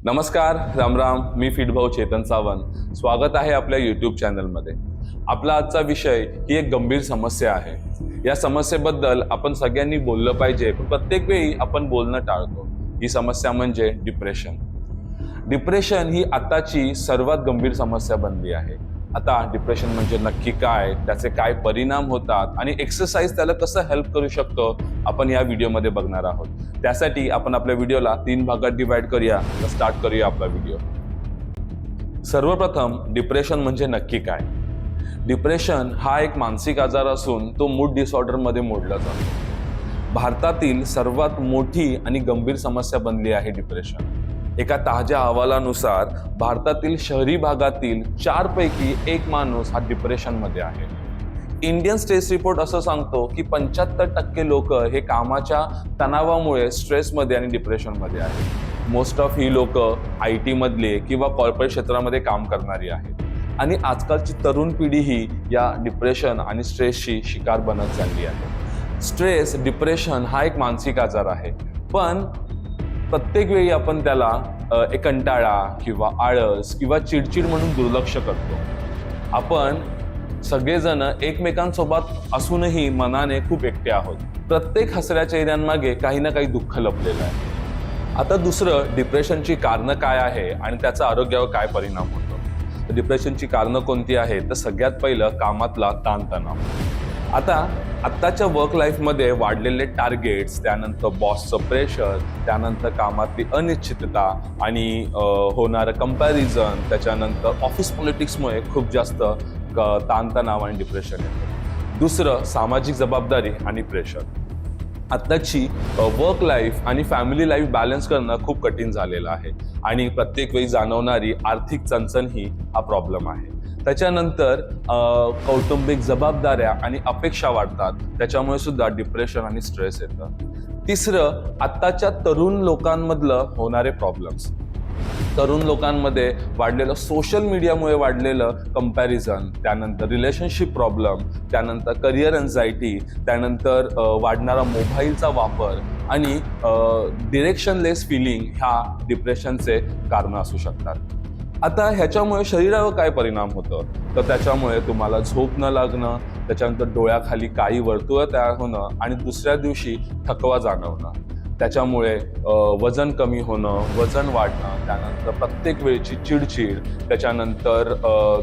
नमस्कार, रामराम. मी फिट भाऊ चेतन सावंत. स्वागत आहे आपल्या यूट्यूब चॅनलमध्ये. आपला आजचा विषय ही एक गंभीर समस्या आहे. या समस्येबद्दल आपण सगळ्यांनी बोललं पाहिजे, पण प्रत्येक वेळी आपण बोलणं टाळतो. ही समस्या म्हणजे डिप्रेशन. डिप्रेशन ही आताची सर्वात गंभीर समस्या बनली आहे. आता डिप्रेशन म्हणजे नक्की काय, त्याचे काय परिणाम होतात आणि एक्सरसाइज त्याला कसं हेल्प करू शकतो, आपण या व्हिडिओमध्ये बघणार आहोत. त्यासाठी आपण आपल्या व्हिडिओला 3 भागात डिवाइड करूया. तर स्टार्ट करूया आपला व्हिडिओ. सर्वप्रथम डिप्रेशन म्हणजे नक्की काय. डिप्रेशन हा एक मानसिक आजार असून तो मूड डिसऑर्डरमध्ये मोडला जातो. भारतातील सर्वात मोठी आणि गंभीर समस्या बनली आहे डिप्रेशन. एका ताज्या अहवालानुसार भारतातील शहरी भागातील 4 पैकी 1 माणूस हा डिप्रेशनमध्ये आहे. इंडियन स्ट्रेस रिपोर्ट असं सांगतो की 75% लोक हे कामाच्या तणावामुळे स्ट्रेसमध्ये आणि डिप्रेशनमध्ये आहेत. मोस्ट ऑफ ही लोक IT मधले किंवा कॉर्पोरेट क्षेत्रामध्ये काम करणारी आहेत. आणि आजकालची तरुण पिढी ही या डिप्रेशन आणि स्ट्रेसची शिकार बनत चालली आहे. स्ट्रेस, डिप्रेशन हा एक मानसिक आजार आहे, पण प्रत्येक वेळी आपण त्याला एक कंटाळा किंवा आळस किंवा चिडचिड म्हणून दुर्लक्ष करतो. आपण सगळेजण एकमेकांसोबत असूनही मनाने खूप एकटे आहोत. प्रत्येक हसऱ्या चेहऱ्यांमागे काही ना काही दुःख लपलेलं आहे. आता दुसरं, डिप्रेशनची कारणं काय आहे आणि त्याचा आरोग्यावर काय परिणाम होतो. डिप्रेशनची कारणं कोणती आहेत, तर सगळ्यात पहिलं कामातला ताणतणाव. आत्ताच्या वर्क लाईफमध्ये वाढलेले टार्गेट्स, त्यानंतर बॉसचं प्रेशर, त्यानंतर कामातली अनिश्चितता आणि होणारं कंपॅरिझन, त्याच्यानंतर ऑफिस पॉलिटिक्समुळे खूप जास्त ताणतणाव आणि डिप्रेशन येतं. दुसरं, सामाजिक जबाबदारी आणि प्रेशर. आत्ताची वर्क लाईफ आणि फॅमिली लाईफ बॅलन्स करणं खूप कठीण झालेलं आहे आणि प्रत्येक वेळी जाणवणारी आर्थिक चणचण ही हा प्रॉब्लेम आहे. त्याच्यानंतर कौटुंबिक जबाबदाऱ्या आणि अपेक्षा वाढतात, त्याच्यामुळे सुद्धा डिप्रेशन आणि स्ट्रेस येतं. तिसरं, आत्ताच्या तरुण लोकांमधलं होणारे प्रॉब्लेम्स. तरुण लोकांमध्ये वाढलेलं सोशल मीडियामुळे वाढलेलं कंपॅरिझन, त्यानंतर रिलेशनशिप प्रॉब्लेम, त्यानंतर करिअर एन्झायटी, त्यानंतर वाढणारा मोबाईलचा वापर आणि डिरेक्शनलेस फिलिंग ह्या डिप्रेशनचे कारणं असू शकतात. आता ह्याच्यामुळे शरीरावर काय परिणाम होतं, तर त्याच्यामुळे तुम्हाला झोप न लागणं, त्याच्यानंतर डोळ्याखाली काही वर्तुळ तयार होणं आणि दुसऱ्या दिवशी थकवा जाणवणं. त्याच्यामुळे वजन कमी होणं, वजन वाढणं, त्यानंतर प्रत्येक वेळची चिडचिड, त्याच्यानंतर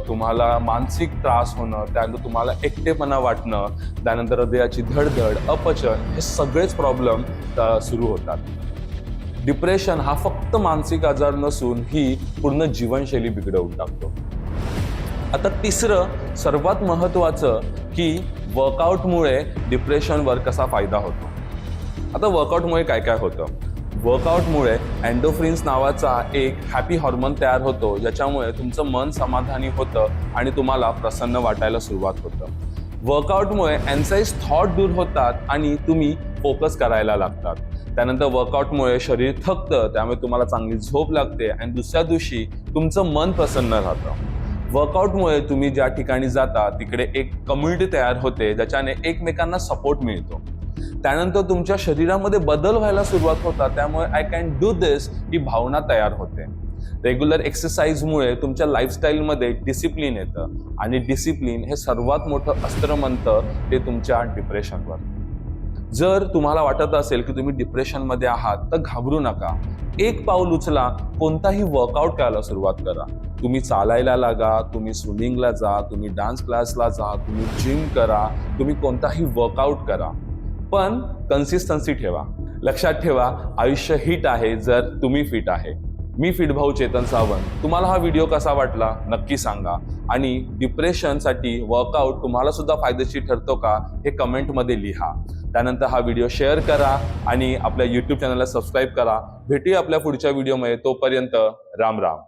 तुम्हाला मानसिक त्रास होणं, त्यानंतर तुम्हाला एकटेपणा वाटणं, त्यानंतर हृदयाची धडधड, अपचन, हे सगळेच प्रॉब्लेम सुरू होतात. डिप्रेशन हा फक्त मानसिक आजार नसून ही पूर्ण जीवनशैली बिघडवून टाकतो. आता तिसरं, सर्वात महत्त्वाचं, की वर्कआउटमुळे डिप्रेशनवर कसा फायदा होतो. आता वर्कआउटमुळे काय काय होतं. वर्कआउटमुळे एंडोफ्रिन्स नावाचा एक हॅपी हॉर्मोन तयार होतो, ज्याच्यामुळे तुमचं मन समाधानी होतं आणि तुम्हाला प्रसन्न वाटायला सुरुवात होतं. वर्कआउटमुळे एन्झाइज थॉट दूर होतात आणि तुम्ही फोकस करायला लागतात. त्यानंतर वर्कआउटमुळे शरीर थकतं, त्यामुळे तुम्हाला चांगली झोप लागते आणि दुसऱ्या दिवशी तुमचं मन प्रसन्न राहतं. वर्कआउटमुळे तुम्ही ज्या ठिकाणी जाता तिकडे एक कम्युनिटी तयार होते, ज्याच्याने एकमेकांना सपोर्ट मिळतो. त्यानंतर तुमच्या शरीरामध्ये बदल व्हायला सुरुवात होतात, त्यामुळे आय कॅन डू दिस ही भावना तयार होते. रेग्युलर एक्सरसाइजमुळे तुमच्या लाईफस्टाईलमध्ये डिसिप्लिन येतं आणि डिसिप्लिन हे सर्वात मोठं अस्त्र म्हणतं ते तुमच्या डिप्रेशनवर. जर तुम्हाला वाटत असेल की तुम्ही डिप्रेशनमध्ये आहात, तर घाबरू नका. एक पाऊल उचला, कोणताही वर्कआउट करायला सुरुवात करा. तुम्ही चालायला लागा, तुम्ही स्विमिंगला जा, तुम्ही डान्स क्लासला जा, तुम्ही जिम करा, तुम्ही कोणताही वर्कआउट करा, पण कन्सिस्टन्सी ठेवा. लक्षात ठेवा, आयुष्य हिट आहे जर तुम्ही फिट आहे. मी फिट भाऊ चेतन सावंत. तुम्हाला हा व्हिडिओ कसा वाटला नक्की सांगा आणि डिप्रेशनसाठी वर्कआउट तुम्हाला सुद्धा फायदेशीर ठरतो का हे कमेंटमध्ये लिहा. त्यानंतर हा व्हिडिओ शेअर करा आणि आपल्या यूट्यूब चॅनलला सबस्क्राईब करा. भेटूया आपल्या पुढच्या व्हिडिओमध्ये. तोपर्यंत राम राम.